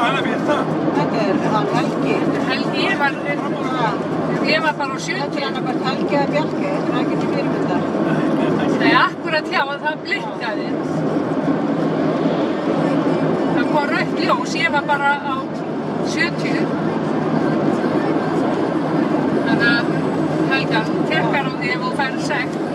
hann er fyrir það. Þetta hann Helgi. Helgi, ég var bara á 70. Þetta annarkvæmt Helgi eða Bjarki, þetta ekki til fyrirmyndar. Nei, akkurat hjá að það blikkaði. Það kom rautt ljós, ég var bara á 70. Þannig að Helga tekkar á því ef þú færð sekt.